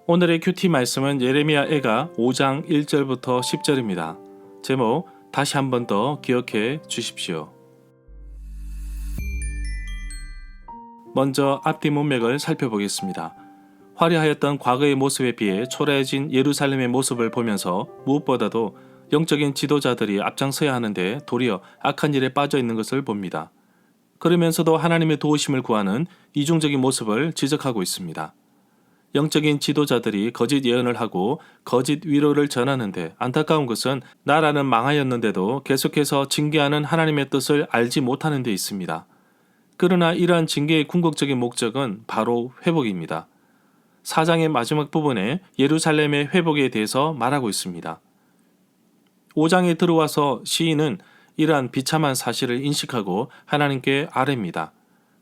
오늘의 큐티 말씀은 예레미야애가 5장 1절부터 10절입니다. 제목 다시 한 번 더 기억해 주십시오. 먼저 앞뒤 문맥을 살펴보겠습니다. 화려하였던 과거의 모습에 비해 초라해진 예루살렘의 모습을 보면서 무엇보다도 영적인 지도자들이 앞장서야 하는데 도리어 악한 일에 빠져 있는 것을 봅니다. 그러면서도 하나님의 도우심을 구하는 이중적인 모습을 지적하고 있습니다. 영적인 지도자들이 거짓 예언을 하고 거짓 위로를 전하는데 안타까운 것은 나라는 망하였는데도 계속해서 징계하는 하나님의 뜻을 알지 못하는 데 있습니다. 그러나 이러한 징계의 궁극적인 목적은 바로 회복입니다. 4장의 마지막 부분에 예루살렘의 회복에 대해서 말하고 있습니다. 5장에 들어와서 시인은 이러한 비참한 사실을 인식하고 하나님께 아뢰입니다.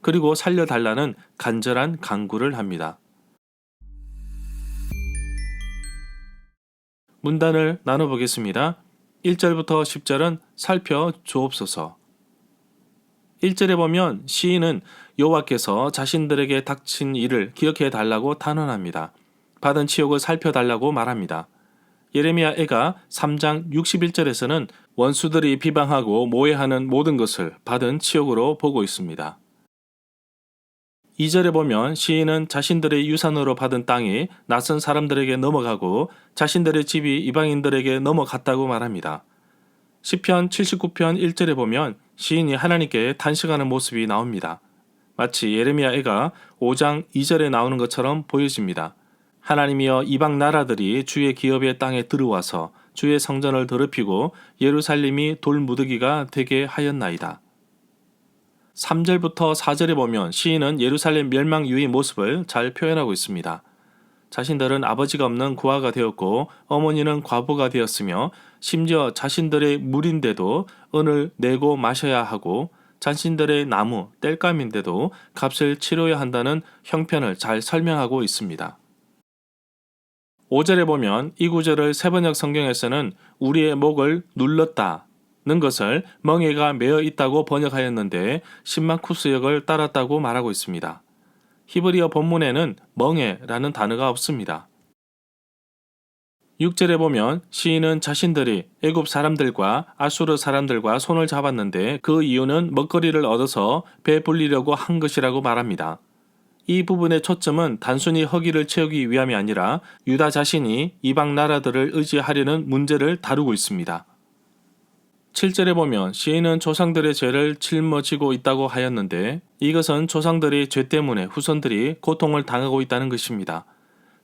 그리고 살려달라는 간절한 간구를 합니다. 문단을 나눠보겠습니다. 1절부터 10절은 살펴주옵소서. 1절에 보면 시인은 여호와께서 자신들에게 닥친 일을 기억해 달라고 탄원합니다. 받은 치욕을 살펴달라고 말합니다. 예레미야애가 3장 61절에서는 원수들이 비방하고 모해하는 모든 것을 받은 치욕으로 보고 있습니다. 2절에 보면 시인은 자신들의 유산으로 받은 땅이 낯선 사람들에게 넘어가고 자신들의 집이 이방인들에게 넘어갔다고 말합니다. 시편 79편 1절에 보면 시인이 하나님께 탄식하는 모습이 나옵니다. 마치 예레미야애가 5장 2절에 나오는 것처럼 보여집니다. 하나님이여 이방 나라들이 주의 기업의 땅에 들어와서 주의 성전을 더럽히고 예루살렘이 돌무더기가 되게 하였나이다. 3절부터 4절에 보면 시인은 예루살렘 멸망 이후의 모습을 잘 표현하고 있습니다. 자신들은 아버지가 없는 고아가 되었고 어머니는 과부가 되었으며 심지어 자신들의 물인데도 은을 내고 마셔야 하고 자신들의 나무, 땔감인데도 값을 치러야 한다는 형편을 잘 설명하고 있습니다. 5절에 보면 이 구절을 세번역 성경에서는 우리의 목을 눌렀다는 것을 멍에가 매어 있다고 번역하였는데 신마쿠스역을 따랐다고 말하고 있습니다. 히브리어 본문에는 멍에라는 단어가 없습니다. 6절에 보면 시인은 자신들이 애굽 사람들과 아수르 사람들과 손을 잡았는데 그 이유는 먹거리를 얻어서 배불리려고 한 것이라고 말합니다. 이 부분의 초점은 단순히 허기를 채우기 위함이 아니라 유다 자신이 이방 나라들을 의지하려는 문제를 다루고 있습니다. 7절에 보면 시인은 조상들의 죄를 짊어지고 있다고 하였는데 이것은 조상들의 죄 때문에 후손들이 고통을 당하고 있다는 것입니다.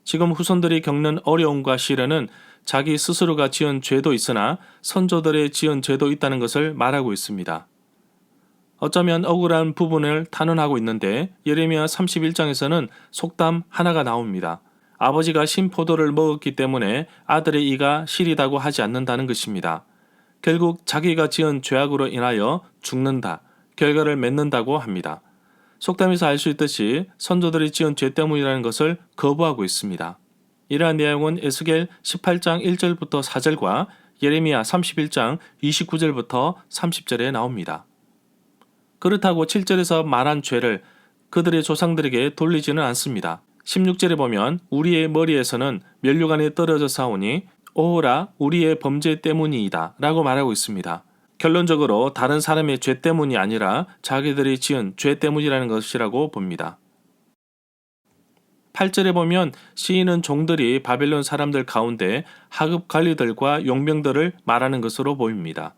지금 후손들이 겪는 어려움과 시련은 자기 스스로가 지은 죄도 있으나 선조들의 지은 죄도 있다는 것을 말하고 있습니다. 어쩌면 억울한 부분을 탄원하고 있는데 예레미야 31장에서는 속담 하나가 나옵니다. 아버지가 신포도를 먹었기 때문에 아들의 이가 시리다고 하지 않는다는 것입니다. 결국 자기가 지은 죄악으로 인하여 죽는다, 결과를 맺는다고 합니다. 속담에서 알 수 있듯이 선조들이 지은 죄 때문이라는 것을 거부하고 있습니다. 이러한 내용은 에스겔 18장 1절부터 4절과 예레미야 31장 29절부터 30절에 나옵니다. 그렇다고 7절에서 말한 죄를 그들의 조상들에게 돌리지는 않습니다. 16절에 보면 우리의 머리에서는 면류관이 떨어져 싸우니 오호라 우리의 범죄 때문이다 라고 말하고 있습니다. 결론적으로 다른 사람의 죄 때문이 아니라 자기들이 지은 죄 때문이라는 것이라고 봅니다. 8절에 보면 시인은 종들이 바벨론 사람들 가운데 하급 관리들과 용병들을 말하는 것으로 보입니다.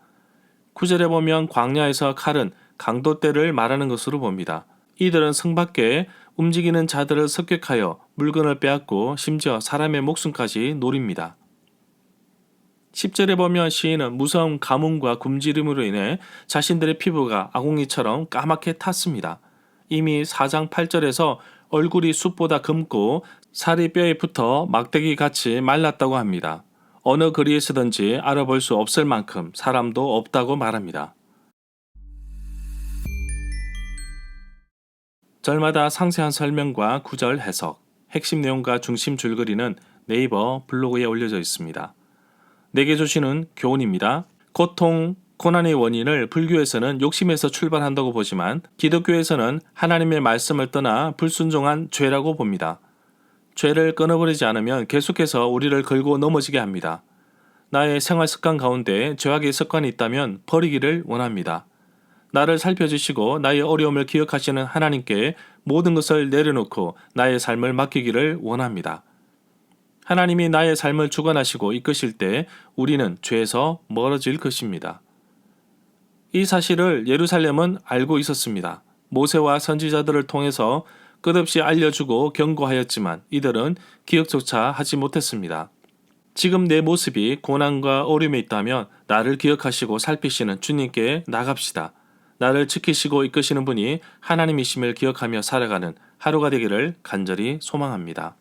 9절에 보면 광야에서 칼은 강도 때를 말하는 것으로 봅니다. 이들은 성 밖에 움직이는 자들을 습격하여 물건을 빼앗고 심지어 사람의 목숨까지 노립니다. 10절에 보면 시인은 무서운 가뭄과 굶주림으로 인해 자신들의 피부가 아궁이처럼 까맣게 탔습니다. 이미 4장 8절에서 얼굴이 숯보다 검고 살이 뼈에 붙어 막대기같이 말랐다고 합니다. 어느 거리에서든지 알아볼 수 없을 만큼 사람도 없다고 말합니다. 절마다 상세한 설명과 구절 해석, 핵심 내용과 중심 줄거리는 네이버 블로그에 올려져 있습니다. 내게 주시는 교훈입니다. 고통, 고난의 원인을 불교에서는 욕심에서 출발한다고 보지만 기독교에서는 하나님의 말씀을 떠나 불순종한 죄라고 봅니다. 죄를 끊어버리지 않으면 계속해서 우리를 걸고 넘어지게 합니다. 나의 생활 습관 가운데 죄악의 습관이 있다면 버리기를 원합니다. 나를 살펴주시고 나의 어려움을 기억하시는 하나님께 모든 것을 내려놓고 나의 삶을 맡기기를 원합니다. 하나님이 나의 삶을 주관하시고 이끄실 때 우리는 죄에서 멀어질 것입니다. 이 사실을 예루살렘은 알고 있었습니다. 모세와 선지자들을 통해서 끝없이 알려주고 경고하였지만 이들은 기억조차 하지 못했습니다. 지금 내 모습이 고난과 어려움에 있다면 나를 기억하시고 살피시는 주님께 나갑시다. 나를 지키시고 이끄시는 분이 하나님이심을 기억하며 살아가는 하루가 되기를 간절히 소망합니다.